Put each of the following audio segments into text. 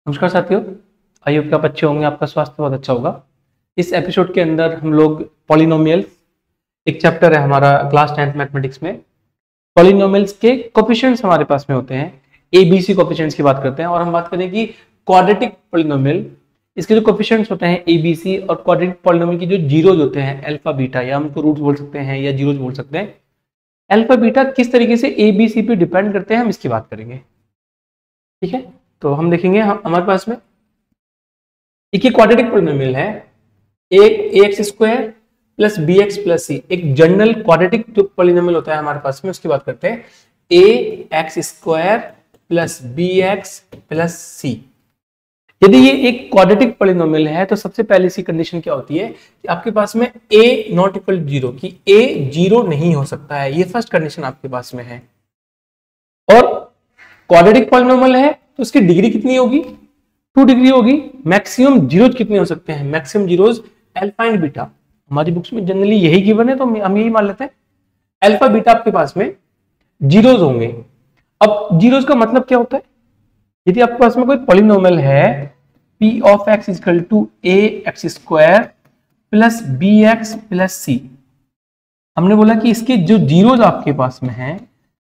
नमस्कार साथियों, I hope कि आप अच्छे होंगे। आपका स्वास्थ्य बहुत अच्छा होगा। इस एपिसोड के अंदर हम लोग पॉलिनोमियल्स, एक चैप्टर है हमारा क्लास 10th मैथमेटिक्स में। पॉलिनोमियल्स के कोफिशिएंट्स हमारे पास में होते हैं, एबीसी कोफिशिएंट्स की बात करते हैं। और हम बात करें कि क्वाड्रेटिक पॉलिनोमियल, इसके जो कोफिशिएंट्स होते हैं एबीसी, और क्वाड्रेटिक पॉलिनोमियल की जो जीरोज होते हैं अल्फा बीटा, या हम उनको रूट्स बोल सकते हैं या जीरोज बोल सकते हैं। अल्फा बीटा किस तरीके से एबीसी पे डिपेंड करते हैं, हम इसकी बात करेंगे। ठीक है, तो हम देखेंगे हमारे पास में एक क्वाड्रेटिक पॉलिनोमियल है, एक ax square plus b x plus c. एक जनरल क्वाड्रेटिक जो पॉलिनोमियल होता है हमारे पास में, उसकी बात करते हैं। ax square plus b x plus c. यदि ये एक क्वाड्रेटिक पॉलिनोमियल है तो सबसे पहले सी कंडीशन क्या होती है कि आपके पास में a नॉट इक्वल जीरो, कि a जीरो नहीं हो सकता है। ये फर्स्ट कंडीशन आपके पास में है। और क्वाड्रेटिक पॉलिनोमियल है तो उसकी डिग्री कितनी होगी? 2 डिग्री होगी। मैक्सिमम जीरोज कितने हो सकते हैं? Maximum zeros alpha and beta. हमारी बुक्स में जनरली यही गिवन है तो हम यही मान लेते हैं। अल्फा बीटा आपके पास में जीरोज होंगे। अब जीरोज का मतलब क्या होता है? यदि आपके पास में कोई पॉलिनोमियल है p of x equal to a x square plus b x plus c, हमने बोला कि इसके जो जीरोज आपके पास में है,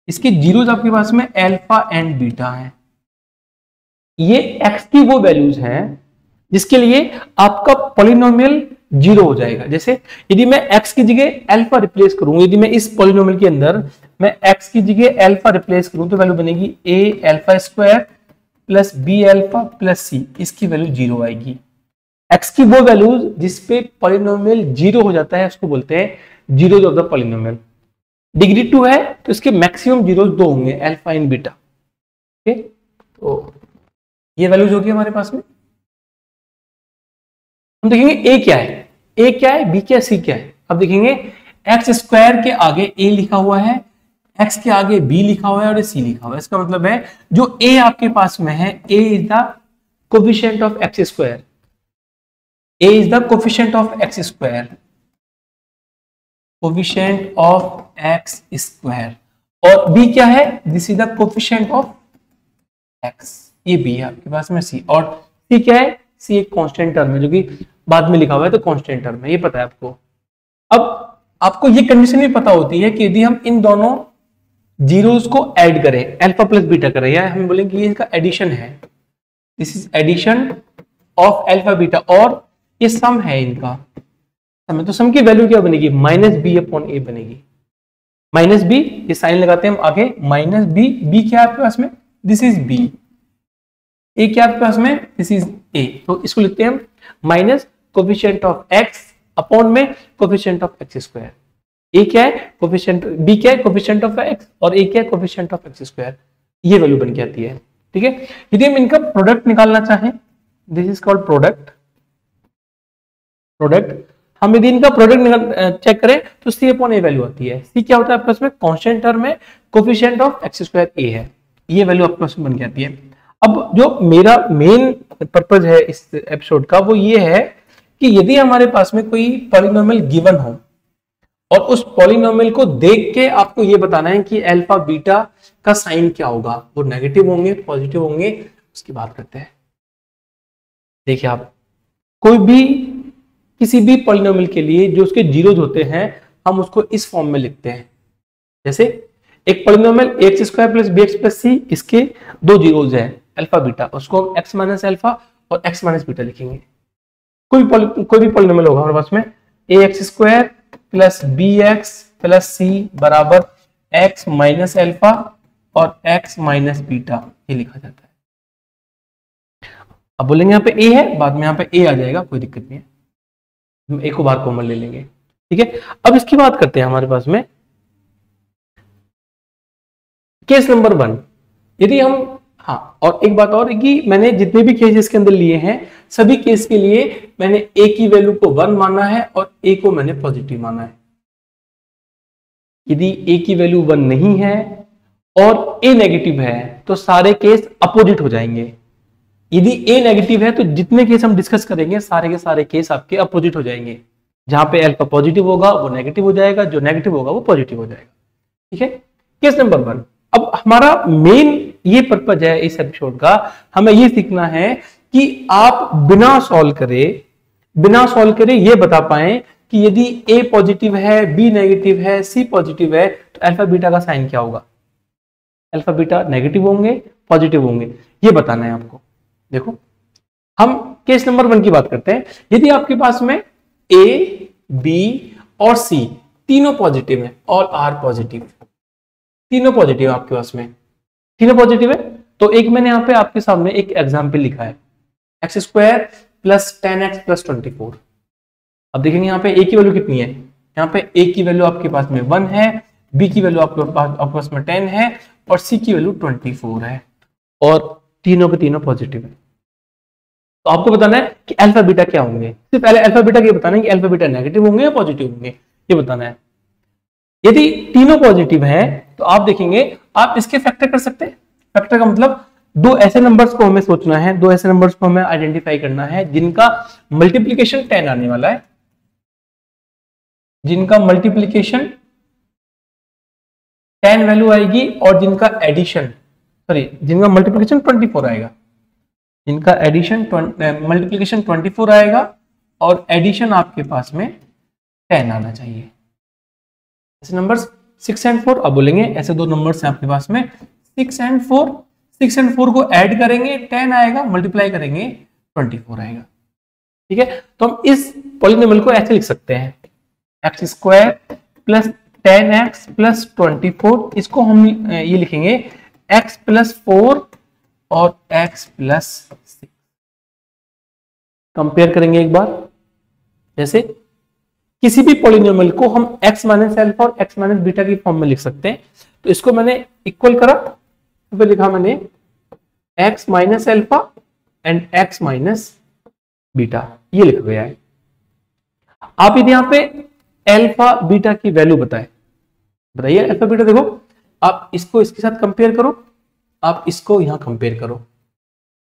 इसके जीरोज आपके पास में अल्फा एंड बीटा है। ये x की वो वैल्यूज हैं जिसके लिए आपका पॉलिनोमियल जीरो हो जाएगा। जैसे यदि मैं x की जगह अल्फा रिप्लेस करूं, यदि मैं इस पॉलिनोमियल के अंदर मैं x की जगह अल्फा रिप्लेस करूं तो वैल्यू बनेगी a alpha square plus b alpha plus c। इसकी वैल्यू जीरो आएगी। x की वो वैल्यूज जिसपे पॉलिनोमियल जीरो हो जाता है उसको बोलते हैं zeros of the polynomial. Degree 2 है तो इसके मैक्सिमम जीरोज 2 होंगे, अल्फा एंड बीटा। ठीक, तो ये वैल्यूज होगी हमारे पास में। हम देखेंगे a क्या है, a क्या है, b क्या है, c क्या है। अब देखेंगे x स्क्वायर के आगे a लिखा हुआ है, x के आगे b लिखा हुआ है और c लिखा हुआ है। इसका मतलब है जो a आपके पास में है, a is the coefficient of x square, a is the coefficient of x square, coefficient of x square. और b क्या है? This is the coefficient of x। ये b है आपके पास में c। और c क्या है? c एक कांस्टेंट टर्म है जो कि बाद में लिखा हुआ है तो कांस्टेंट टर्म है, ये पता है आपको। अब आपको ये कंडीशन भी पता होती है कि यदि हम इन दोनों जीरोस को ऐड करें, अल्फा प्लस बीटा करें, या हम बोलेंगे ये इसका एडिशन है, this is addition of alpha beta, और ये सम है इनका। तो सम की वैल्यू क्या बनेगी? माइनस बी अपॉन ए बनेगी। माइनस बी, ये साइन लगाते हैं हम आगे, माइनस बी। बी क्या है आपके पास में? This is B. ए क्या आपके पास में? This is a. तो इसको लिखते हैं हम minus coefficient of x upon में कोफिशिएंट ऑफ एक्स स्क्वायर। ए क्या है? कोफिशिएंट, बी क्या है? कोफिशिएंट ऑफ एक्स, और ए क्या है? Coefficient of x square. ये वैल्यू बन के आती है। ठीक है, यदि हम इनका प्रोडक्ट निकालना चाहें, दिस इज कॉल्ड प्रोडक्ट। हम यदि इनका प्रोडक्ट चेक करें तो सी अपॉन ए वैल्यू आती है। सी क्या होता है आपके पास में? कांस्टेंट टर्म में कोफिशिएंट ऑफ एक्स स्क्वायर ए है, ये वैल्यू आपके पास में बन के आती है। अब जो मेरा मेन पर्पज है इस एपिसोड का वो ये है कि यदि हमारे पास में कोई पॉलिनोमियल गिवन हो और उस पॉलिनोमियल को देख के आपको ये बताना है कि अल्फा बीटा का साइन क्या होगा, वो नेगेटिव होंगे, पॉजिटिव होंगे, उसकी बात करते हैं। देखिए, आप कोई भी किसी भी पॉलिनोमियल के लिए जो उसके जीरोज होते हैं हम उसको इस फॉर्म में लिखते हैं। जैसे एक polynomial x square plus b x plus c, इसके दो जीरोज है अल्फा बीटा, उसको हम एक्स माइनस अल्फा और एक्स माइनस बीटा लिखेंगे। कोई भी पॉलिनोमियल होगा हमारे पास में, a x square plus b x plus c बराबर एक्स माइनस अल्फा और एक्स माइनस बीटा, ये लिखा जाता है। अब बोलेंगे यहाँ पे ए है, बाद में यहाँ पे ए आ जाएगा, कोई दिक्कत नहीं है, हम ए को बाहर कॉमन ले लेंगे। ठीक है, अब इसकी बात करते हैं हमारे पास में केस नंबर 1। यदि हम, हाँ, और एक बात और है कि मैंने जितने भी केस इसके अंदर लिए हैं सभी केस के लिए मैंने ए की वैल्यू को 1 माना है और ए को मैंने पॉजिटिव माना है। यदि ए की वैल्यू 1 नहीं है और ए नेगेटिव है तो सारे केस अपोजिट हो जाएंगे। यदि ए नेगेटिव है तो जितने केस हम डिस्कस करेंगे सारे के सारे केस आपके अपोजिट हो जाएंगे। जहां पे अल्फा पॉजिटिव होगा वो नेगेटिव हो जाएगा, जो नेगेटिव होगा वो पॉजिटिव हो जाएगा। ठीक है, केस नंबर 1। अब हमारा मेन ये पर्पज है इस एपिसोड का, हमें ये सीखना है कि आप बिना सॉल्व करे ये बता पाए कि यदि ए पॉजिटिव है, बी नेगेटिव है, सी पॉजिटिव है, तो अल्फा बीटा का साइन क्या होगा। अल्फा बीटा नेगेटिव होंगे, पॉजिटिव होंगे, ये बताना है आपको। देखो हम केस नंबर 1 की बात करते हैं। यदि आपके पास में ए, बी और सी तीनों पॉजिटिव है, ऑल आर पॉजिटिव, तीनों पॉजिटिव आपके पास में, तीनों पॉजिटिव है, तो एक मैंने यहां पे आपके सामने एक एग्जांपल लिखा है, x square plus 10x plus 24। अब देखेंगे यहाँ पे ए की वैल्यू कितनी है, यहाँ पे ए की वैल्यू आपके पास में 1 है, बी की वैल्यू आपके पास में 10 है और सी की वैल्यू 24 है, और तीनों के तीनों पॉजिटिव है। तो आपको बताना है कि अल्फा बीटा क्या होंगे। सिर्फ पहले अल्फा बीटा ये बताना है कि अल्फा बीटा नेगेटिव होंगे या पॉजिटिव होंगे, ये बताना है। यदि तीनों पॉजिटिव है तो आप देखेंगे आप इसके फैक्टर कर सकते हैं। फैक्टर का मतलब दो ऐसे नंबर्स को हमें सोचना है, दो ऐसे नंबर्स को हमें आइडेंटिफाई करना है जिनका मल्टीप्लीकेशन 10 आने वाला है, जिनका मल्टीप्लीकेशन 10 वैल्यू आएगी और जिनका एडिशन जिनका मल्टीप्लीकेशन 24 आएगा, जिनका एडिशन मल्टीप्लीकेशन 24 आएगा और एडिशन आपके पास में 10 आना चाहिए। ऐसे नंबर्स 6 एंड 4 अब बोलेंगे, ऐसे दो नंबर्स हैं आपके पास में 6 एंड 4, 6 एंड 4 को ऐड करेंगे 10 आएगा, मल्टीप्लाई करेंगे 24 आएगा। ठीक है, तो हम इस पॉलिनोमियल को ऐसे लिख सकते हैं, x square plus 10x plus 24, इसको हम ये लिखेंगे x प्लस 4 और x प्लस 6। कंपेयर करेंगे एक बार, जैसे किसी भी पॉलिनोमियल को हम x माइनस एल्फा और x माइनस बीटा की फॉर्म में लिख सकते हैं। तो इसको मैंने इक्वल करा, तो फिर लिखा मैंने x minus alpha and x minus beta, ये लिखा गया है। आप यदि यहां पे एल्फा बीटा की वैल्यू बताइए अल्फा बीटा, देखो आप इसको इसके साथ कंपेयर करो, आप इसको यहां कंपेयर करो,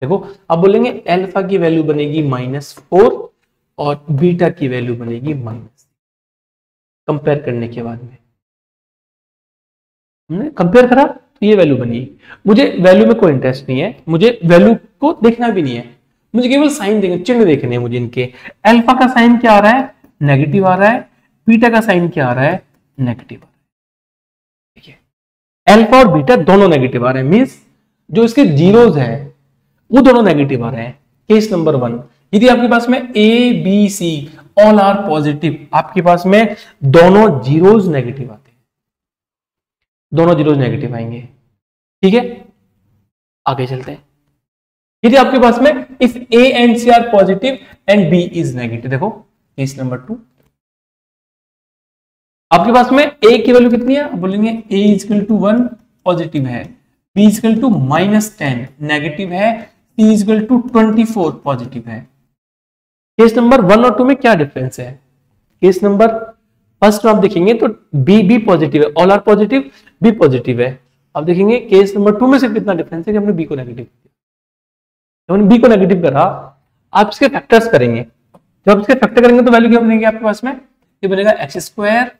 देखो आप बोलेंगे एल्फा की वैल्यू बनेगी -4 और बीटा की वैल्यू बनेगी -। कंपेयर करने के बाद में हमने कंपेयर करा तो ये वैल्यू बनी। मुझे वैल्यू में कोई इंटरेस्ट नहीं है, मुझे वैल्यू को देखना भी नहीं है, मुझे केवल साइन देखना, चिन्ह देखने हैं मुझे इनके। अल्फा का साइन क्या आ रहा है, नेगेटिव आ रहा है, बीटा का साइन क्या आ रहा है, नेगेटिव आ रहा है। ठीक है, अल्फा और बीटा दोनों नेगेटिव आ रहे हैं, मींस जो इसके जीरोस है वो दोनों नेगेटिव आ रहे हैं। केस नंबर 1, यदि आपके पास में A B C all are positive, आपके पास में दोनों जीरोस नेगेटिव आते हैं, दोनों जीरोस नेगेटिव आएंगे। ठीक है, आगे चलते हैं। यदि आपके पास में if A and C are positive and B is negative, देखो केस नंबर 2, आपके पास में ए की वैल्यू कितनी है, आप बोलेंगे ए इजकल टू 1 पॉजिटिव है, बी इजकल टू -10 नेगेटिव है, सी इजकल टू 24 पॉजिटिव है। केस नंबर 1 और 2 में क्या डिफरेंस है। केस नंबर फर्स्ट में आप देखेंगे तो बी पॉजिटिव है, all are positive, B positive है। आप देखेंगे केस नंबर 2 में सिर्फ इतना डिफरेंस है कि हमने बी को नेगेटिव किया। हमने बी को नेगेटिव करा, आप इसके फैक्टर्स करेंगे, जब आप इसके फैक्टर करेंगे तो वैल्यू क्या बनेगी आपके पास में, ये बनेगा x square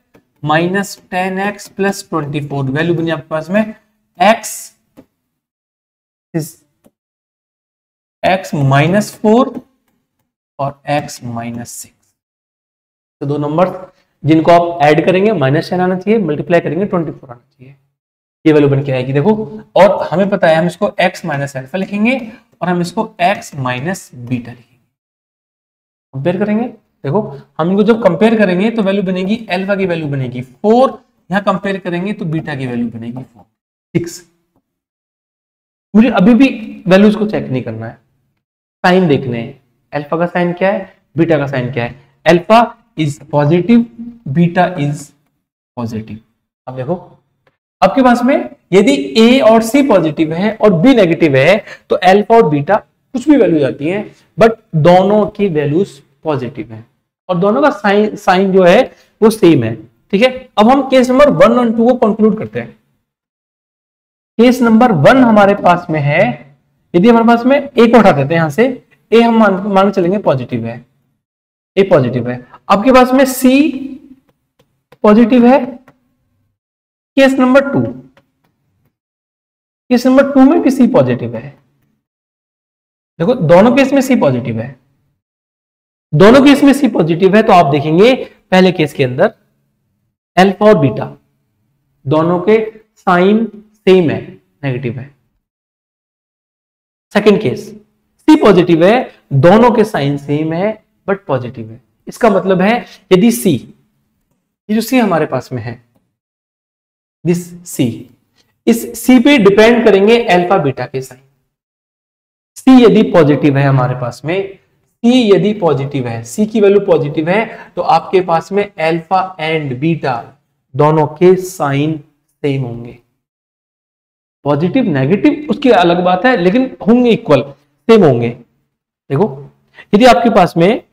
minus 10x plus 24, value बनी आपके पास में x -4 और x -6। तो दो नंबर जिनको आप ऐड करेंगे -10 आना चाहिए, मल्टीप्लाई करेंगे 24 आना चाहिए, ये वैल्यू बन के आएगी। देखो, और हमें पता है हम इसको x माइनस अल्फा लिखेंगे और हम इसको x माइनस बीटा लिखेंगे। कंपेयर करेंगे, देखो हम इनको जब कंपेयर करेंगे तो वैल्यू बनेगी, अल्फा की वैल्यू बनेगी 4, यहां कंपेयर करेंगे तो बीटा की वैल्यू बनेगी 6। मुझे अभी भी वैल्यूज को चेक नहीं करना है, साइन देखने हैं, अल्फा का साइन क्या है, बीटा का साइन क्या है। Alpha is positive, beta is positive. अब देखो आपके पास में यदि ए और सी पॉजिटिव है और बी नेगेटिव है तो अल्फा और बीटा कुछ भी वैल्यू जाती है, बट दोनों की वैल्यूज पॉजिटिव है और दोनों का साइन जो है वो सेम है। ठीक है, अब हम केस नंबर 1 और 2 को कंक्लूड करते हैं। केस नंबर 1 हमारे पास में है, यदि हमारे पास में ए को हटा देते हैं यहां से, ए हम मान चलेंगे पॉजिटिव है, ए पॉजिटिव है। आपके पास में सी पॉजिटिव है। केस नंबर 2, केस नंबर 2 में भी सी पॉजिटिव है। देखो दोनों केस में सी पॉजिटिव है, दोनों केस में सी पॉजिटिव है, तो आप देखेंगे पहले केस के अंदर अल्फा और बीटा दोनों के साइन सेम है, नेगेटिव है। सेकंड केस सी पॉजिटिव है, दोनों के साइन सेम है बट पॉजिटिव है। इसका मतलब है यदि सी, ये जो सी हमारे पास में है, दिस सी, इस सी पे डिपेंड करेंगे अल्फा बीटा के साइन। सी यदि पॉजिटिव है हमारे पास में, सी यदि पॉजिटिव है, सी की वैल्यू पॉजिटिव है, तो आपके पास में अल्फा एंड बीटा दोनों के साइन सेम होंगे। पॉजिटिव नेगेटिव उसकी अलग बात है, लेकिन होंगे इक्वल, सेम होंगे। देखो यदि आपके पास में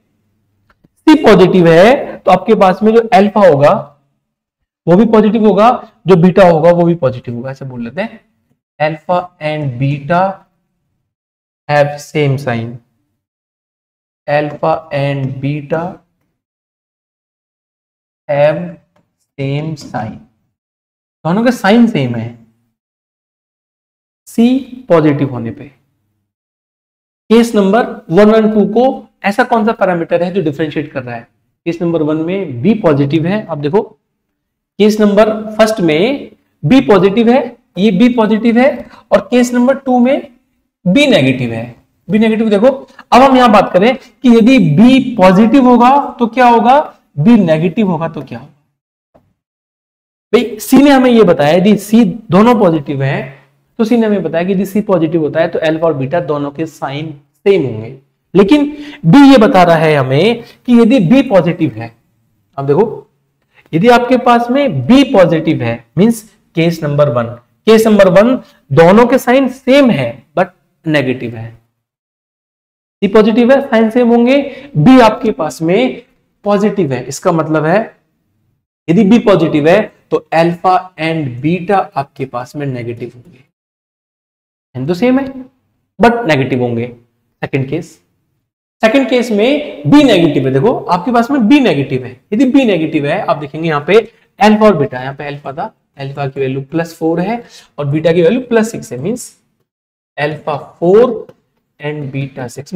सी पॉजिटिव है तो आपके पास में जो अल्फा होगा वो भी पॉजिटिव होगा, जो बीटा होगा वो भी पॉजिटिव होगा। ऐसे बोल लेते हैं alpha and beta have same sign, alpha and beta have same sign, दोनों के साइन सेम है सी पॉजिटिव होने पे। केस नंबर 1 और 2 को ऐसा कौन सा पैरामीटर है जो डिफरेंशिएट कर रहा है? केस नंबर 1 में बी पॉजिटिव है, आप देखो केस नंबर फर्स्ट में बी पॉजिटिव है, ये बी पॉजिटिव है, और केस नंबर 2 में बी नेगेटिव है। बी नेगेटिव देखो, अब हम यहां बात करें कि यदि बी पॉजिटिव होगा तो क्या होगा, बी नेगेटिव होगा तो क्या होगा। भाई सी ने हमें ये बताया यदि सी दोनों पॉजिटिव है, तो सी ने हमें बताया कि यदि सी पॉजिटिव होता है तो अल्फा और बीटा दोनों के साइन सेम होंगे। लेकिन बी ये बता रहा है हमें कि यदि बी पॉजिटिव है, अब देखो यदि आपके पास में बी पॉजिटिव है means case number 1, case number 1 दोनों के साइन सेम है बट नेगेटिव है। सी पॉजिटिव है, साइन सेम होंगे, बी आपके पास में पॉजिटिव है, इसका मतलब है यदि बी पॉजिटिव है तो अल्फा एंड बीटा आपके पास में नेगेटिव होंगे। तो सेम है बट नेगेटिव होंगे। सेकंड केस में बी नेगेटिव है, देखो आपके पास में बी नेगेटिव है, यदि बी नेगेटिव है आप देखेंगे यहाँ पे अल्फा और बीटा, यहाँ पे अल्फा था, अल्फा की वैल्यू +4 है और बीटा की वैल्यू +6 है, मींस अल्फा 4 एंड बीटा 6।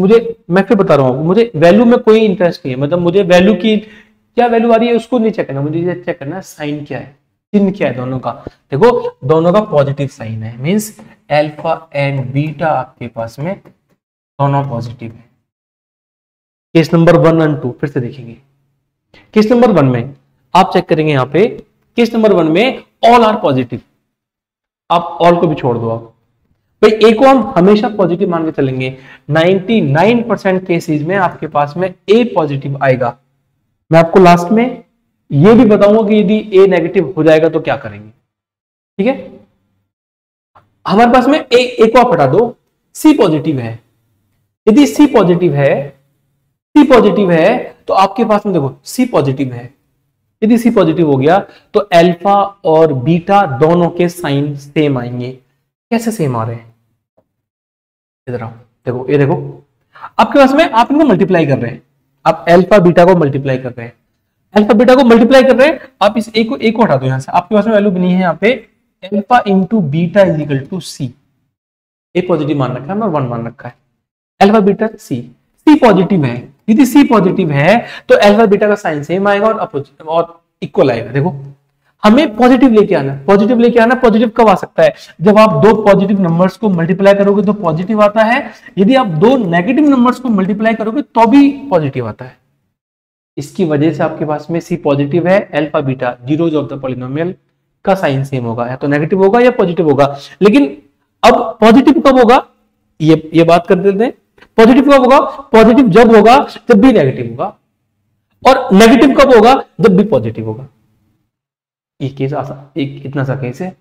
मैं फिर बता रहा हूं, मुझे वैल्यू में कोई इंटरेस्ट नहीं है, मतलब मुझे वैल्यू की क्या वैल्यू आ रही है उसको नहीं चेक करना, मुझे चेक करना है साइन क्या है, चिन्ह क्या है दोनों का। देखो दोनों का पॉजिटिव साइन है, मींस अल्फा एंड बीटा आपके पास में दोनों पॉजिटिव है। केस नंबर 1 और 2 फिर से देखेंगे। केस नंबर 1 में आप चेक करेंगे, यहाँ पे केस नंबर 1 में ऑल आर पॉजिटिव, आप ऑल को भी छोड़ दो। आप भाई ए को हम हमेशा पॉजिटिव मान के चलेंगे, 99% केसेस में आपके पास में ए पॉजिटिव आएगा। मैं आपको लास्ट में ये भी बताऊंगा कि यदि ए नेगेटिव हो जाएगा तो क्या करेंगे, ठीक है। हमारे पास में ए को आप हटा दो, सी पॉजिटिव है, यदि सी पॉजिटिव है तो आपके पास में देखो सी पॉजिटिव है, यदि सी पॉजिटिव हो गया तो अल्फा और बीटा दोनों के साइन सेम आएंगे। कैसे सेम आ रहे हैं, इधर आओ, देखो ये देखो आपके पास में आप इनको मल्टीप्लाई कर रहे हैं, आप अल्फा बीटा को मल्टीप्लाई कर रहे हैं, अल्फा बीटा को मल्टीप्लाई कर रहे हैं, आप इस ए को हटा दो यहां से, आपके पास में वैल्यू बनी है यहाँ पे alpha into beta is equal to C. A positive मान रखा है और 1 मान रखा है, अल्फा बीटा सी पॉजिटिव है, यदि सी पॉजिटिव है तो अल्फा बीटा का साइन सेम आएगा और इक्वल आएगा। देखो हमें पॉजिटिव लेके आना, पॉजिटिव कब आ सकता है, जब आप दो पॉजिटिव नंबर्स को मल्टीप्लाई करोगे तो पॉजिटिव आता है, यदि आप दो नेगेटिव नंबर्स को मल्टीप्लाई करोगे तो भी पॉजिटिव आता है। इसकी वजह से आपके पास में सी पॉजिटिव है, alpha beta zeros of the polynomial का साइन सेम होगा, या तो नेगेटिव होगा या पॉजिटिव होगा। लेकिन अब पॉजिटिव कब होगा ये बात कर देते हैं, पॉजिटिव कब होगा, पॉजिटिव जब होगा जब भी नेगेटिव होगा, और नेगेटिव कब होगा जब भी पॉजिटिव होगा। एक केस एक इतना सा केस है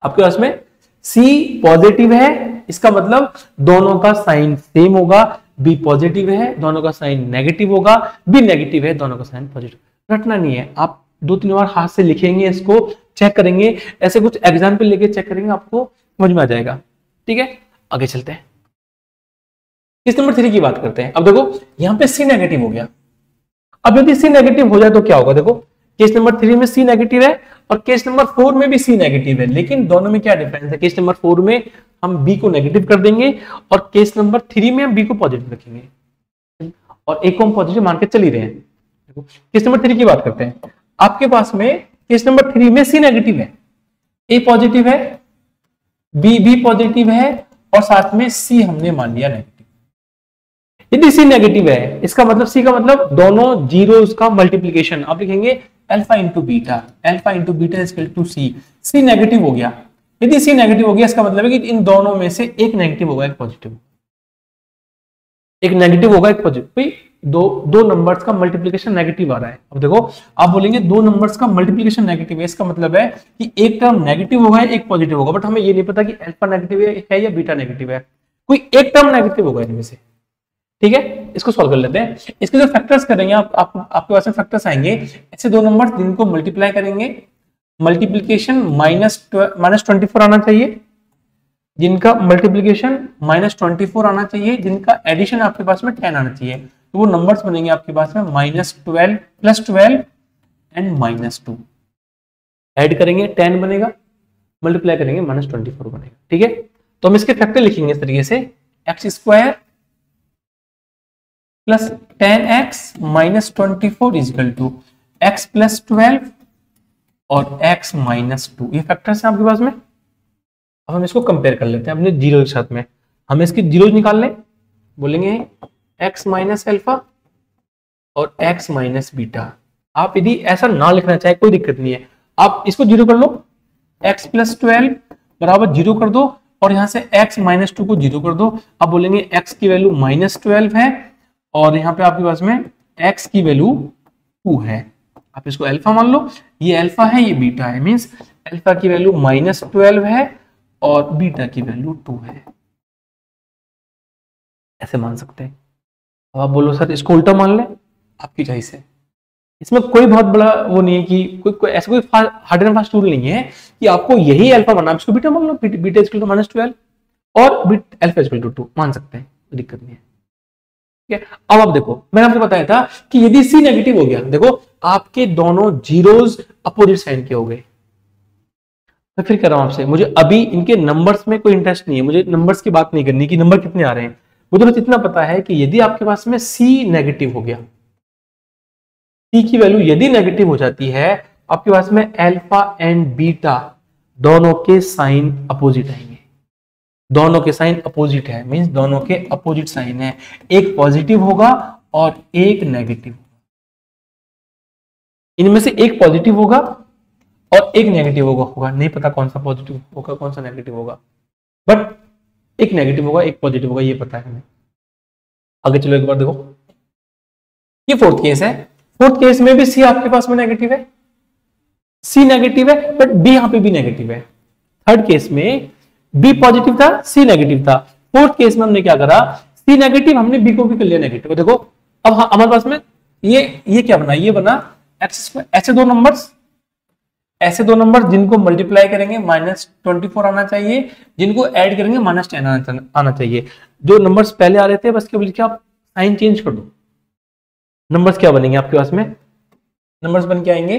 आपके पास में सी पॉजिटिव है, इसका मतलब दोनों का साइन सेम होगा, बी पॉजिटिव है दोनों का साइन नेगेटिव होगा, बी नेगेटिव है दोनों का साइन पॉजिटिव। रटना नहीं है, आप 2-3 बार हाथ से लिखेंगे, इसको चेक करेंगे, ऐसे कुछ एग्जाम्पल लेके चेक करेंगे, आपको समझ में आ जाएगा। ठीक है, आगे चलते हैं, केस नंबर 3 की बात करते हैं। अब देखो यहां पे सी नेगेटिव हो गया, अब यदि सी नेगेटिव हो जाए तो क्या होगा, देखो केस नंबर 3 में सी नेगेटिव है और केस नंबर 4 में भी सी नेगेटिव है, लेकिन दोनों में क्या डिफरेंस है? केस नंबर 4 में हम बी को नेगेटिव कर देंगे और केस नंबर 3 में हम बी को पॉजिटिव रखेंगे और ए को हम पॉजिटिव मान के चल ही रहे हैं। केस नंबर 3 की बात करते हैं। आपके पास में केस नंबर 3 में सी नेगेटिव है, ए पॉजिटिव है, बी भी पॉजिटिव है और साथ में सी हमने मान लिया नेगेटिव। यदि सी नेगेटिव है, इसका मतलब सी का मतलब दोनों जीरोस का मल्टीप्लीकेशन आप लिखेंगे alpha into beta equal to C. C negative हो गया, यदि सी नेगेटिव हो गया इसका मतलब है कि इन दोनों में से एक नेगेटिव होगा एक पॉजिटिव, एक नेगेटिव होगा एक पॉजिटिव। दो नंबर्स का मल्टीप्लिकेशन नेगेटिव आ रहा है। अब देखो आप बोलेंगे दो नंबर्स का मल्टीप्लिकेशन नेगेटिव है, इसका मतलब है कि एक टर्म नेगेटिव होगा एक पॉजिटिव होगा, बट हमें ये नहीं पता कि अल्फा नेगेटिव है या बीटा नेगेटिव है, कोई एक टर्म नेगेटिव होगा इनमें से। ठीक है, इसको सॉल्व कर लेते हैं। इसके जो फैक्टर्स करेंगे आपके पास में फैक्टर्स आएंगे, ऐसे दो नंबर्स जिनको मल्टीप्लाई करेंगे, मल्टीप्लिकेशन -24 आना चाहिए, जिनका मल्टीप्लिकेशन -24 आना चाहिए, जिनका एडिशन आपके पास में 10 आना चाहिए, तो वो नंबर्स बनेंगे आपके पास में -12 +12 एंड -2। ऐड करेंगे 10 बनेगा, मल्टीप्लाई करेंगे -24 बनेगा। ठीक है, तो हम इसके फैक्टर लिखेंगे इस तरीके से, x² + 10x - 24 equal to x + 12 और x - 2। ये फैक्टर्स हैं आपके पास में। अब हम इसको कंपेयर कर लेते हैं अपने जीरो के साथ में। हम इसकी जीरो निकाल लें, बोलेंगे x - अल्फा और x - बीटा। आप यदि ऐसा ना लिखना चाहे कोई दिक्कत नहीं है, आप इसको जीरो कर लो, x + 12 बराबर जीरो कर दो और यहां से x - 2 को जीरो कर दो। आप बोलेंगे x की वैल्यू -12 है और यहाँ पे आपके पास में x की वैल्यू 2 है। आप इसको अल्फा मान लो, ये अल्फा है ये बीटा है, मींस अल्फा की वैल्यू -12 है और बीटा की वैल्यू 2 है। ऐसे मान सकते हैं। अब आप बोलो सर इसको उल्टा मान ले, आपकी चॉइस है। इसमें कोई बहुत बड़ा वो नहीं है कि कोई ऐसा कोई हार्ड एंड फास्ट रूल नहीं है कि आपको यही अल्फा मानना, इसको बीटा मान लो, बीटा इक्वल टू -12 और अल्फा इक्वल टू 2 मान सकते हैं, कोई दिक्कत नहीं है। अब आप देखो, मैंने आपको बताया था कि यदि सी नेगेटिव हो गया, देखो आपके दोनों जीरोस अपोजिट साइन के हो गए। मैं फिर कह रहा हूं आपसे, मुझे अभी इनके नंबर्स में कोई इंटरेस्ट नहीं है, मुझे नंबर्स की बात नहीं करनी कि नंबर कितने आ रहे हैं। मुझे बस इतना पता है कि यदि आपके पास में सी नेगेटिव हो गया, सी की वैल्यू यदि नेगेटिव हो जाती है, आपके पास में अल्फा एंड बीटा दोनों के साइन अपोजिट आएंगे। दोनों के साइन अपोजिट है, मींस दोनों के अपोजिट साइन है, एक पॉजिटिव होगा और एक नेगेटिव। इनमें से एक पॉजिटिव होगा और एक नेगेटिव होगा, नहीं पता कौन सा पॉजिटिव होगा कौन सा नेगेटिव होगा, बट एक नेगेटिव होगा एक पॉजिटिव होगा, ये पता है हमें। आगे चलो एक बार देखो, ये फोर्थ केस है। फोर्थ केस में भी सी आपके पास में नेगेटिव है, सी नेगेटिव है बट बी यहां पे भी नेगेटिव है। थर्ड केस में बी पॉजिटिव था सी नेगेटिव था। फोर्थ केस में हमने क्या करा, सी नेगेटिव हमने बी को भी कर लिया नेगेटिव। देखो अब हमारे पास में ये क्या बना, ये बना x²। ऐसे दो नंबर जिनको मल्टीप्लाई करेंगे -24 आना चाहिए, जिनको ऐड करेंगे -10 आना चाहिए। जो नंबर्स पहले आ रहे थे बस केवल क्या आप साइन चेंज कर दो, नंबर्स क्या बनेंगे आपके पास में, नंबर्स बन के आएंगे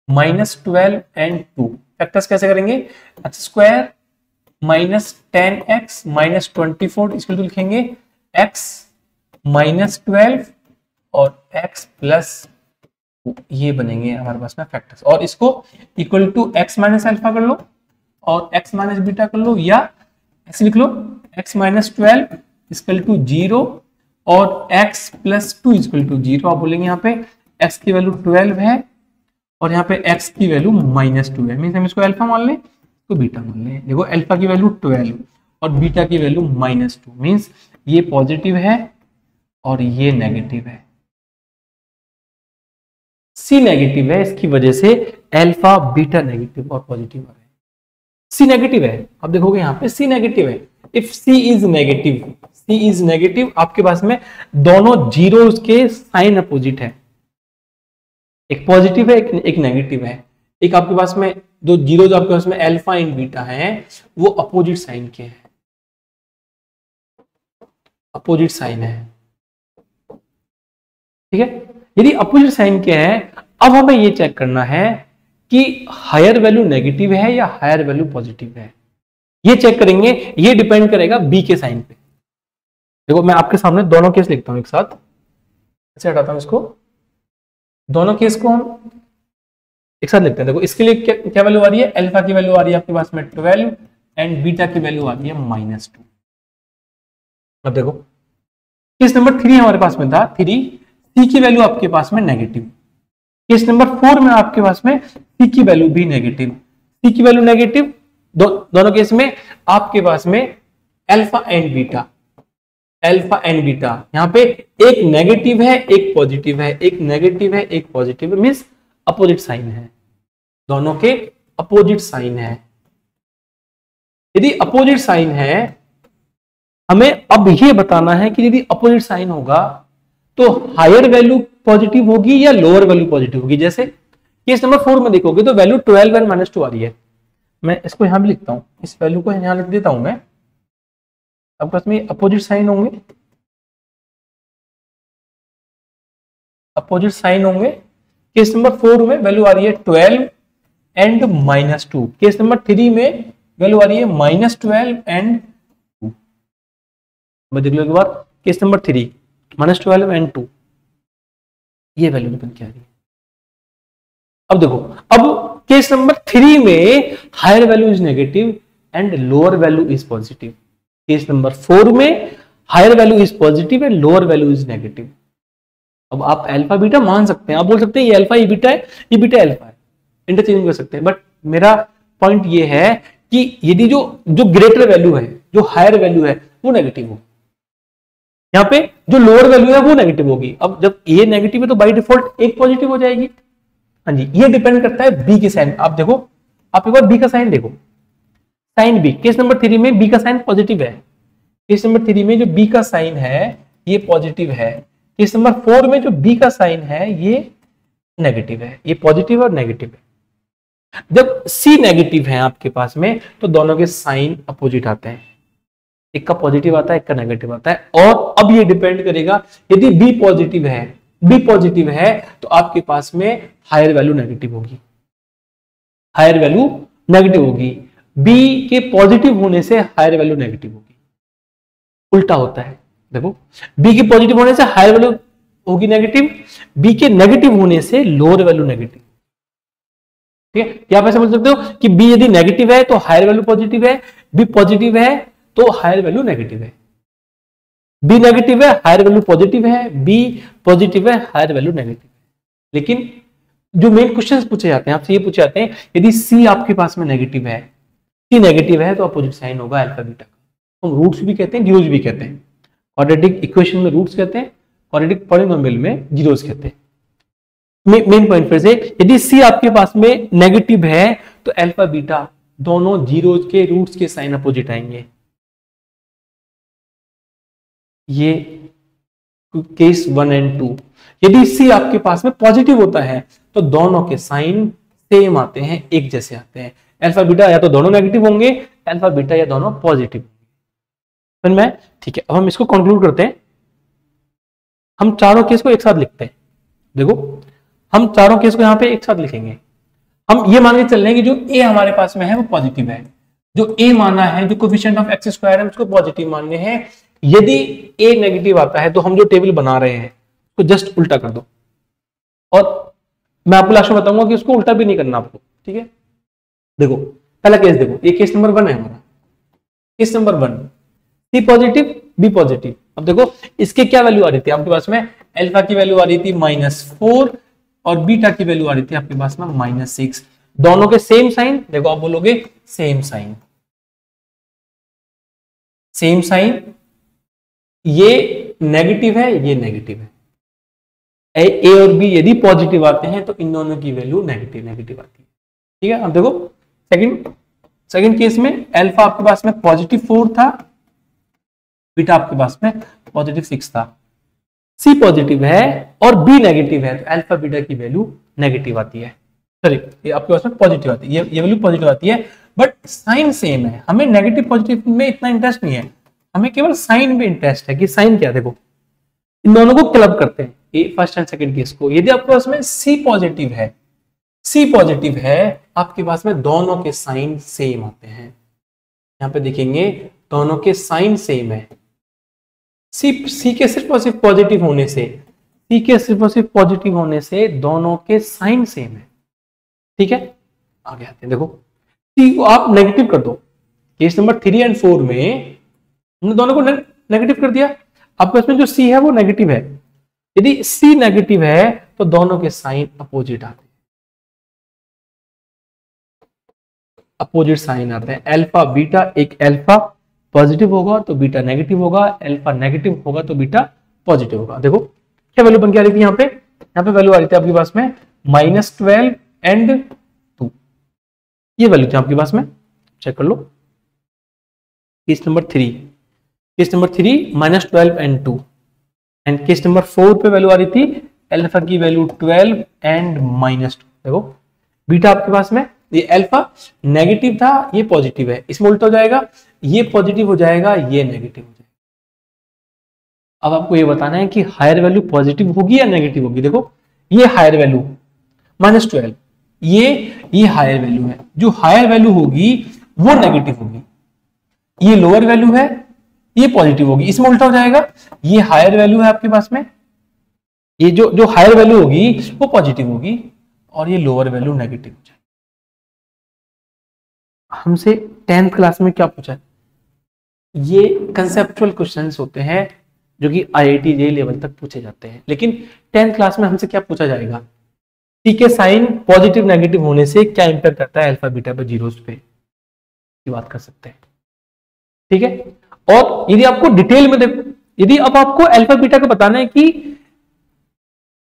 -12 एंड 2। फैक्टर्स कैसे करेंगे, x² -10x -24 इसको लिखेंगे x -12 और x + ये बनेंगे हमारे पास में फैक्टर्स, और इसको इक्वल टू x - अल्फा कर लो और x - बीटा कर लो, या ऐसे लिख लो x - 12 इक्वल टू 0 और x + 2 इक्वल टू 0। आप बोलेंगे यहाँ पे x की वैल्यू 12 है और यहाँ पे x की वैल्यू -2 है, मींस हम इसको अल्फा मान लें तो बीटा मान लें। देखो अल्फा की वैल्यू 12 और बीटा की वैल्यू -2, मींस ये पॉजिटिव है और ये नेगेटिव है। सी नेगेटिव है, इसकी वजह से अल्फा बीटा नेगेटिव और पॉजिटिव आ रहे हैं। सी नेगेटिव है, अब देखोगे यहाँ पे सी नेगेटिव है। इफ सी इज नेगेटिव, आपके पास में दोनों जीरोस के साइन अपोजिट है, एक पॉजिटिव है एक नेगेटिव है। एक आपके पास में दो जीरो जो आपके पास में अल्फा एंड बीटा है वो अपोजिट साइन के हैं, अपोजिट साइन है। ठीक है, यदि अपोजिट साइन के हैं, अब हमें ये चेक करना है कि हायर वैल्यू नेगेटिव है या हायर वैल्यू पॉजिटिव है, ये चेक करेंगे। ये डिपेंड करेगा बी के साइन पे। देखो मैं आपके सामने दोनों केस लिखता हूं एक साथ, ऐसे हटाता हूं इसको, दोनों केस को हम एक साथ लिखते हैं। देखो इसके लिए क्या वैल्यू आ रही है, अल्फा की वैल्यू आ रही है आपके पास में 12 एंड बीटा की वैल्यू आ रही है -2। अब देखो केस नंबर 3 हमारे पास में था 3, सी की वैल्यू आपके पास में नेगेटिव। केस नंबर 4 में आपके पास में सी की वैल्यू भी नेगेटिव, सी की वैल्यू नेगेटिव। दोनों केस में आपके पास में alpha and beta, alpha and beta, यहां पे एक नेगेटिव है एक पॉजिटिव है, एक नेगेटिव है एक पॉजिटिव है, मींस अपोजिट साइन है, दोनों के अपोजिट साइन है। यदि अपोजिट साइन है, हमें अब ये बताना है कि यदि अपोजिट साइन होगा तो हायर वैल्यू पॉजिटिव होगी या लोअर वैल्यू पॉजिटिव होगी। जैसे केस नंबर 4 में देखोगे तो वैल्यू 12 एंड -2 आ रही है। मैं इसको यहां भी लिखता हूं, इस वैल्यू को यहां लिख देता हूं मैं। अब पास में अपोजिट साइन होंगे, अपोजिट साइन होंगे। केस नंबर 4 में वैल्यू आ रही है 12 एंड -2, केस नंबर 3 में वैल्यू आ रही है -12 एंड 2। देख लो एक बार, केस नंबर 3 -12 एंड 2, ये वैल्यू निकल के आ रही है। अब देखो, अब केस नंबर 3 में higher value is negative and lower value is positive. Case number 4 में higher value is positive and lower value is negative. अब आप अल्फा बीटा मान सकते हैं, आप बोल सकते हैं ये अल्फा ये बीटा है, ये बीटा अल्फा है, इंटरचेंज कर सकते हैं। बट मेरा पॉइंट ये है कि यदि जो ग्रेटर वैल्यू है, जो हायर वैल्यू है वो नेगेटिव हो, यहाँ पे जो लोअर वैल्यू है वो नेगेटिव होगी। अब जब ए नेगेटिव है तो बाय डिफॉल्ट एक पॉजिटिव हो जाएगी। हाँ जी, ये डिपेंड करता है बी के साइन। आप देखो, आप एक बार बी का साइन देखो, साइन बी, केस नंबर 3 में बी का साइन पॉजिटिव है, केस नंबर 3 में जो बी का साइन है ये पॉजिटिव है, केस नंबर 4 में जो बी का साइन है ये नेगेटिव है, ये पॉजिटिव और नेगेटिव है। जब सी नेगेटिव है आपके पास में तो दोनों के साइन अपोजिट आते हैं, एक का पॉजिटिव आता है एक का नेगेटिव आता है। और अब ये डिपेंड करेगा, यदि बी पॉजिटिव है, बी पॉजिटिव है तो आपके पास में हायर वैल्यू नेगेटिव होगी, हायर वैल्यू नेगेटिव होगी। बी के पॉजिटिव होने से हायर वैल्यू नेगेटिव होगी, उल्टा होता है। देखो, बी के पॉजिटिव होने से हायर वैल्यू होगी नेगेटिव, बी के नेगेटिव होने से लोअर वैल्यू नेगेटिव। ठीक है, यहां पे समझ सकते हो कि बी यदि नेगेटिव है तो हायर वैल्यू पॉजिटिव है, बी पॉजिटिव है तो हायर वैल्यू नेगेटिव है, बी नेगेटिव है हायर वैल्यू पॉजिटिव है, बी पॉजिटिव है हायर वैल्यू नेगेटिव है। लेकिन जो मेन क्वेश्चंस पूछे जाते हैं आपसे ये पूछे जाते हैं, यदि सी आपके पास में नेगेटिव है, सी नेगेटिव है तो अपोजिट साइन होगा अल्फा बीटा का। हम रूट्स भी कहते हैं, जीरोस भी कहते हैं। क्वाड्रेटिक इक्वेशन में रूट्स कहते हैं, क्वाड्रेटिक पॉलिनोमियल में जीरोस कहते हैं। मेन पॉइंट फिर से, यदि सी आपके पास में नेगेटिव है तो अल्फा बीटा दोनों जीरोस के रूट्स के साइन अपोजिट आएंगे। ये केस 1 एंड 2। यदि सी आपके पास में पॉजिटिव होता है तो दोनों के साइन सेम आते हैं, एक जैसे आते हैं। अल्फा बीटा या तो दोनों नेगेटिव होंगे, अल्फा बीटा या दोनों पॉजिटिव। फिर मैं ठीक है, अब हम इसको कंक्लूड करते हैं। हम चारों केस को एक साथ लिखते हैं। देखो, हम चारों केस को यहां पे एक साथ लिखेंगे। हम ये मान के चल रहे हैं कि जो ए हमारे पास में है वो पॉजिटिव है, जो ए माना है, जो कोफिशिएंट ऑफ एक्स स्क्वायर है उसको पॉजिटिव मानने हैं। यदि ए नेगेटिव आता है तो हम जो टेबल बना रहे हैं उसको जस्ट उल्टा कर दो, और मैं आपको लास्ट में बताऊंगा कि उसको उल्टा भी नहीं करना आपको। ठीक है, देखो पहला केस देखो, ये केस नंबर 1 है हमारा। केस नंबर 1, सी पॉजिटिव बी पॉजिटिव। अब देखो इसके क्या वैल्यू आ रही थी आपके पास में, अल्फा की वैल्यू आ रही थी -4 और बीटा की वैल्यू आ रही थी आपके पास में -6। दोनों के सेम साइन, देखो आप बोलोगे सेम साइन, सेम साइन, ये नेगेटिव है ये नेगेटिव है। ए और बी यदि पॉजिटिव आते हैं तो इन दोनों की वैल्यू नेगेटिव नेगेटिव आती है। ठीक है, अब देखो सेकंड केस में अल्फा आपके पास में +4 था, बीटा आपके पास में +6 था। सी पॉजिटिव है और बी नेगेटिव है तो अल्फा बीटा की वैल्यू नेगेटिव आती है। सॉरी, ये आपके पास में पॉजिटिव आती है, ये वैल्यू पॉजिटिव आती है, बट साइन सेम है। हमें नेगेटिव पॉजिटिव में इतना इंटरेस्ट नहीं है, हमें केवल साइन में इंटरेस्ट है कि साइन क्या। देखो इन दोनों को क्लब करते हैं, ये फर्स्ट एंड सेकंड केस को। यदि आपके पास में सी पॉजिटिव है, सी पॉजिटिव है, आपके पास में दोनों के साइन सेम आते हैं। यहां पे देखेंगे दोनों के साइन सेम है। सी के सिर्फ और सिर्फ पॉजिटिव होने से, सी के सिर्फ और सिर्फ पॉजिटिव होने से दोनों के साइन सेम है। ठीक है, आगे आते हैं। देखो सी को आप नेगेटिव कर दो, केस नंबर 3 एंड 4 में हमने दोनों को नेगेटिव कर दिया। आपके पास में जो सी है वो नेगेटिव है। यदि सी नेगेटिव है तो दोनों के साइन अपोजिट आते हैं, अपोजिट साइन आते हैं। अल्फा बीटा, एक अल्फा पॉजिटिव होगा तो बीटा नेगेटिव होगा, अल्फा नेगेटिव होगा तो बीटा पॉजिटिव होगा। देखो क्या वैल्यू बन के आ रही थी यहाँ पे वैल्यू आ रही थी आपके पास में -12 एंड 2, ये वैल्यू थी आपके पास में, चेक कर लो। Case number 3 -12 and 2, and case number 4 पे वैल्यू आ रही थी अल्फा की वैल्यू 12 एंड -2। देखो बीटा आपके पास में, ये अल्फा नेगेटिव था, ये पॉजिटिव है, इसमें उल्टा हो जाएगा, ये पॉजिटिव हो जाएगा, ये नेगेटिव हो जाएगा। अब आपको ये बताना है कि हायर वैल्यू पॉजिटिव होगी या नेगेटिव होगी। देखो ये हायर वैल्यू -12, ये हायर वैल्यू है, जो हायर वैल्यू होगी वो नेगेटिव होगी, ये लोअर वैल्यू है, ये पॉजिटिव होगी, इसमें उल्टा हो जाएगा, ये हायर वैल्यू है आपके पास में, ये जो हायर वैल्यू होगी वो पॉजिटिव होगी और ये लोअर वैल्यू नेगेटिव हो जाएगी। हमसे 10th क्लास में क्या पूछा है, ये कंसेप्चुअल क्वेश्चंस होते हैं जो कि IIT JEE लेवल तक पूछे जाते हैं। लेकिन 10th क्लास में हमसे क्या पूछा जाएगा, सी के साइन पॉजिटिव नेगेटिव होने से क्या इंपैक्ट करता है अल्फा बीटा पे, जीरोस पे, की बात कर सकते हैं। ठीक है, और यदि आपको डिटेल में देखो, यदि अब आपको अल्फा बीटा का बताना है कि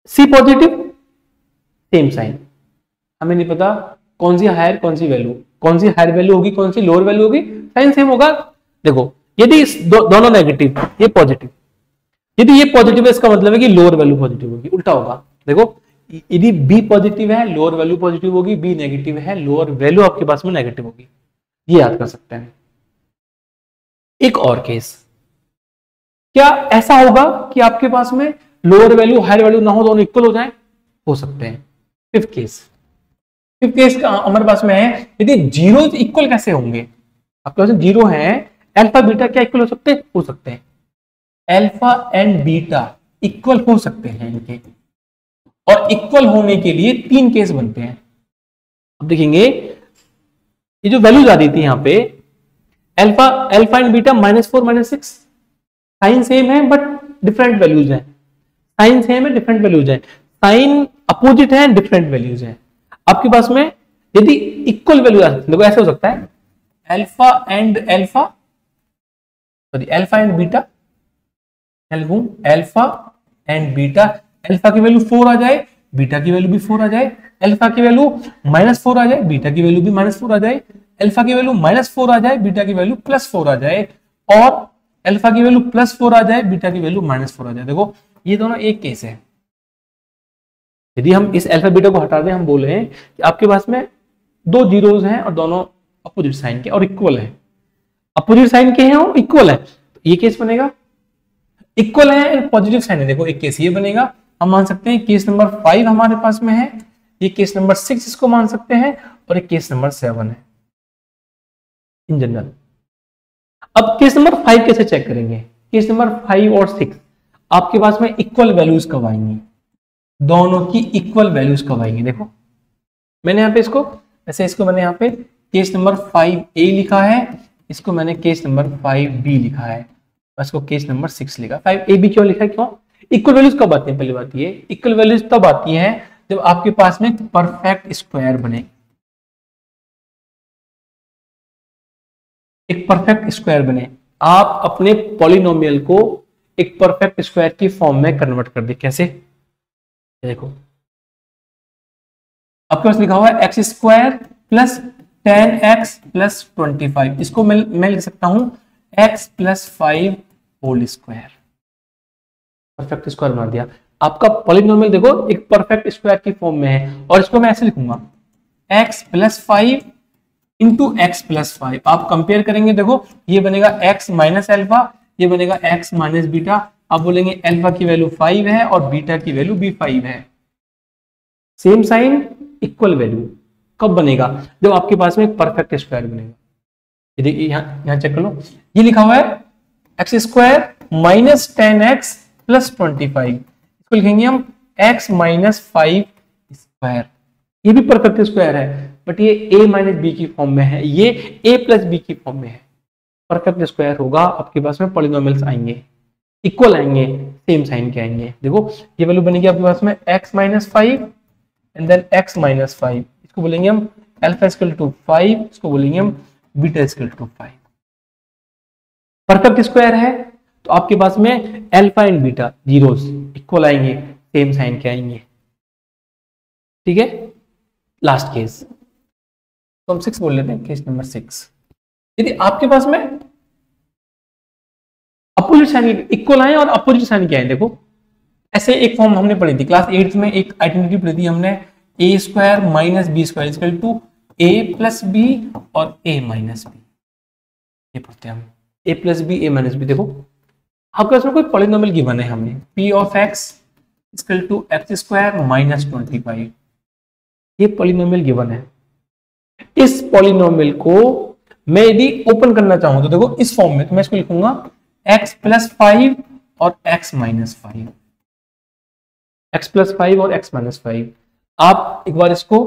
सी पॉजिटिव सेम साइन, हमें नहीं पता कौन सी हायर कौन सी वैल्यू, कौन सी हायर वैल्यू होगी कौन सी लोअर वैल्यू होगी, साइन सेम होगा। देखो यदि दोनों नेगेटिव, ये पॉजिटिव, यदि ये पॉजिटिव है इसका मतलब है कि लोअर वैल्यू पॉजिटिव होगी, उल्टा होगा। देखो यदि बी पॉजिटिव है लोअर वैल्यू पॉजिटिव होगी, बी नेगेटिव है लोअर वैल्यू आपके पास में नेगेटिव होगी, ये याद कर सकते हैं। एक और केस, क्या ऐसा होगा कि आपके पास में लोअर वैल्यू हायर वैल्यू ना हो, दोनों इक्वल हो जाए, हो सकते हैं। फिफ्थ केस का हमारे पास में है, यदि जीरो इक्वल कैसे होंगे, आपके पास जीरो है, अल्फा बीटा क्या इक्वल हो सकते हैं, अल्फा एंड बीटा इक्वल हो सकते हैं इनके, और इक्वल होने के लिए 3 केस बनते हैं। अब देखेंगे ये जो वैल्यूज आ रही थी यहाँ पे, alpha and beta -4 -6, sign same है बट डिफरेंट वैल्यूज हैं, साइन सेम है डिफरेंट वैल्यूज हैं, साइन अपोजिट है डिफरेंट वैल्यूज हैं। आपके पास में यदि इक्वल वैल्यू आ सकती है, देखो ऐसे हो सकता है alpha and beta, alpha and beta, alpha की वैल्यू 4 आ जाए, बीटा की वैल्यू भी 4 आ जाए, अल्फा की वैल्यू -4 आ जाए, बीटा की वैल्यू भी -4 आ जाए, अल्फा की वैल्यू -4 आ जाए, बीटा की वैल्यू +4 आ जाए, और अल्फा की वैल्यू +4 आ जाए, बीटा की वैल्यू -4 आ जाए। देखो ये दोनों एक केस है। यदि हम इस अल्फा बीटा को हटा दें, हम बोल रहे हैं कि आपके पास में 2 जीरोस हैं और दोनों अपोजिट साइन के और इक्वल है, अपोजिट साइन के हैं और इक्वल है, तो ये केस बनेगा। इक्वल है पॉजिटिव साइन है, देखो एक केस ये बनेगा, हम मान सकते हैं केस नंबर 5 हमारे पास में है, ये केस नंबर 6 इसको मान सकते हैं, और एक केस नंबर 7 है इन जनरल। अब केस नंबर 5 कैसे चेक करेंगे, केस नंबर 5 और 6 आपके पास में इक्वल वैल्यूज कब आएंगी, दोनों की इक्वल वैल्यूज कब आएंगी। देखो मैंने यहाँ पे इसको मैंने यहाँ पे केस नंबर 5A लिखा है, इसको मैंने केस नंबर 5B लिखा है, इसको केस नंबर 6 लिखा। 5AB क्यों लिखा है, क्यों, इक्वल वैल्यूज कब आती है, पहली बात ये इक्वल वैल्यूज तब आती हैं जब आपके पास में परफेक्ट स्क्वायर बने, एक परफेक्ट स्क्वायर बने, आप अपने पॉलिनोमियल को एक परफेक्ट स्क्वायर की फॉर्म में कन्वर्ट कर दे। कैसे, देखो आपके पास लिखा हुआ है x² + 10x + 25, इसको मैं लिख सकता हूं x + 5 whole square, perfect square बना दिया। आपका पॉलिनोमियल देखो एक परफेक्ट स्क्वायर की फॉर्म में है, और इसको मैं ऐसे लिखूंगा x + 5 × x + 5। आप कंपेयर करेंगे, देखो ये बनेगा x - अल्फा, ये बनेगा x - बीटा, आप बोलेंगे अल्फा की वैल्यू 5 है और बीटा की वैल्यू भी 5 है। सेम साइन इक्वल वैल्यू कब बनेगा? जब आपके पास में परफेक्ट स्क्वायर बनेगा। ये देखिए यहां चेक कर लो, ये लिखा हुआ है x square minus 10x plus 25, इसको लिखेंगे हम x माइनस 5 स्क्वायर। ये भी परफेक्ट स्क्वायर है बट ये a माइनस बी की फॉर्म में है, ये a प्लस बी की फॉर्म में है। परफेक्ट स्क्वायर होगा आपके पास में पॉलिनोमियल्स आएंगे, इक्वल आएंगे, सेम साइन के आएंगे। देखो ये वैल्यू बनेगी आपके पास में x minus 5 and then x minus 5, इसको बोलेंगे हम अल्फा इक्वल टू 5, इसको बोलेंगे हम beta equal to 5। Perfect square है तो आपके पास में alpha and beta zeros equal आएंगे, सेम साइन के आएंगे। ठीक है, लास्ट केस तो हम 6 बोल लेते हैं, केस नंबर 6। यदि आपके पास में अपोजिट साइन इक्वल आए और अपोजिट साइन क्या है, देखो ऐसे एक फॉर्म हमने पढ़ी थी क्लास 8 में, एक आइडेंटिटी पढ़ी थी हमने, a square minus b square equal to a plus b और ए माइनस बी। ये पढ़ते हैं हम a plus b a minus b. देखो आपके पास में कोई पॉलिनोमियल गिवन है, हमने p of x equal to x square minus 25, ये पॉलिनोमियल गिवन है। इस पॉलिनोमियल को मैं यदि ओपन करना चाहूं तो देखो इस फॉर्म में, तो मैं इसको लिखूंगा x प्लस 5 और x माइनस 5, x प्लस 5 और x माइनस 5। आप एक बार इसको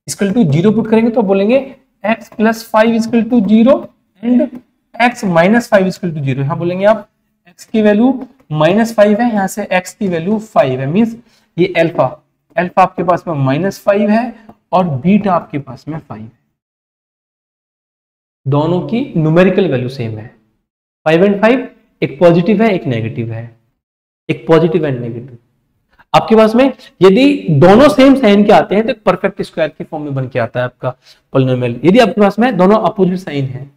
इक्वल टू 0 पुट करेंगे तो बोलेंगे x plus 5 equal to 0 and x minus 5 equal to 0। यहां बोलेंगे आप x की वैल्यू माइनस 5 है, यहां से x की वैल्यू 5 है, मींस ये अल्फा आपके पास में माइनस 5 है और बीटा आपके पास में 5 है। दोनों की न्यूमेरिकल वैल्यू सेम है, 5 एंड 5, एक पॉजिटिव है एक नेगेटिव है, एक पॉजिटिव एंड नेगेटिव। आपके पास में यदि दोनों सेम साइन के आते हैं तो परफेक्ट स्क्वायर की फॉर्म में बन के आता है आपका पॉलिनोमियल। यदि आपके पास में दोनों अपोजिट साइन है,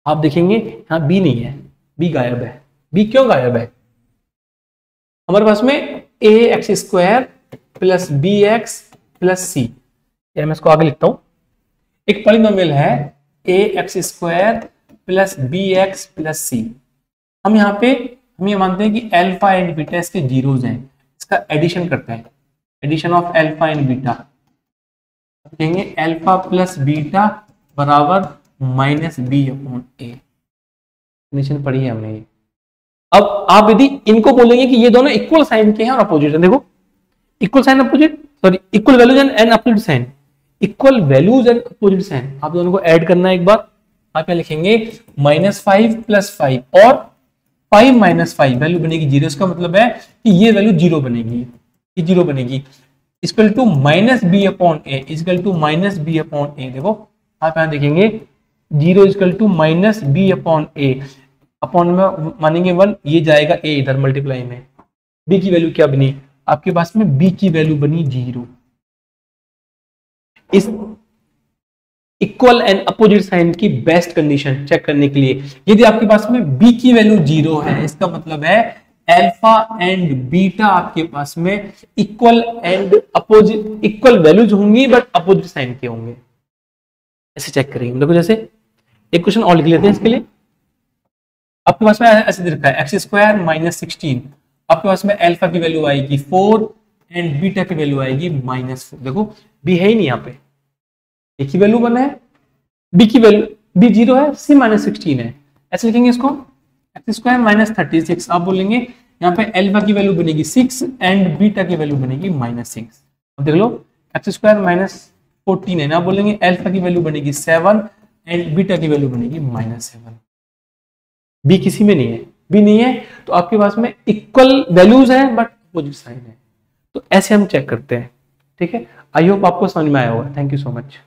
आप देखेंगे यहां बी नहीं है, बी गायब है। बी क्यों गायब है? हमारे पास में a x square plus b x plus c, मैं इसको आगे लिखता हूं, एक पॉलिनोमियल है a x square plus b x plus c. हम यहाँ पे हम ये मानते हैं कि अल्फा एंड बीटा इसके जीरोस हैं, इसका एडिशन करते हैं, addition of alpha and beta, कहेंगे अल्फा प्लस बीटा बराबर minus b upon a. Condition पढ़ी है हमने ये। अब आप यदि इनको बोलेंगे कि ये दोनों इक्वल साइन के हैं और अपोजिट है, देखो equal sign opposite, sorry equal values and opposite sign, equal values and opposite sign, आप दोनों को ऐड करना है एक बार। आप यहाँ लिखेंगे माइनस 5 प्लस 5 और 5 माइनस 5 वैल्यू बनेगी 0। इसका मतलब है कि ये वैल्यू 0 बनेगी, ये 0 बनेगी, equal to minus b upon a, equal to minus b upon a. देखो आप यहाँ देखेंगे 0 equal to minus b upon a, upon में मानेंगे 1, ये जाएगा ए इधर मल्टीप्लाई में, बी की वैल्यू क्या बनी आपके पास में, बी की वैल्यू बनी 0। इस इक्वल एंड अपोजिट साइन की बेस्ट कंडीशन चेक करने के लिए, यदि आपके पास में b की वैल्यू 0 है, इसका मतलब है अल्फा एंड बीटा आपके पास में equal and opposite, equal values होंगी बट अपोजिट साइन के होंगे। ऐसे चेक करेंगे। देखो जैसे एक क्वेश्चन और लिख लेते हैं इसके लिए। आपके पास में ऐसे दे रखा है एक्स स्क्वायर माइनस 16, आपके पास में अल्फा की वैल्यू आएगी 4 एंड बीटा की वैल्यू आएगी -4। देखो बी है ही नहीं, यहाँ पे ए की वैल्यू 1 है, बी की वैल्यू बी 0 है, सी -16 है। ऐसे लिखेंगे इसको एक्स स्क्वायर -36। आप बोलेंगे यहाँ पे अल्फा की वैल्यू बनेगी 6 एंड बीटा की वैल्यू बनेगी -6। अब देख लो एक्स स्क्वायर -14 है ना, बोलेंगे अल्फा की वैल्यू बनेगी 7 एंड बीटा की वैल्यू बनेगी -7। बी किसी में नहीं है, बी नहीं है तो आपके पास में इक्वल वैल्यूज है बट अपोजिट साइन है। तो ऐसे हम चेक करते हैं। ठीक है, आई होप आपको समझ में आया होगा। Thank you so much.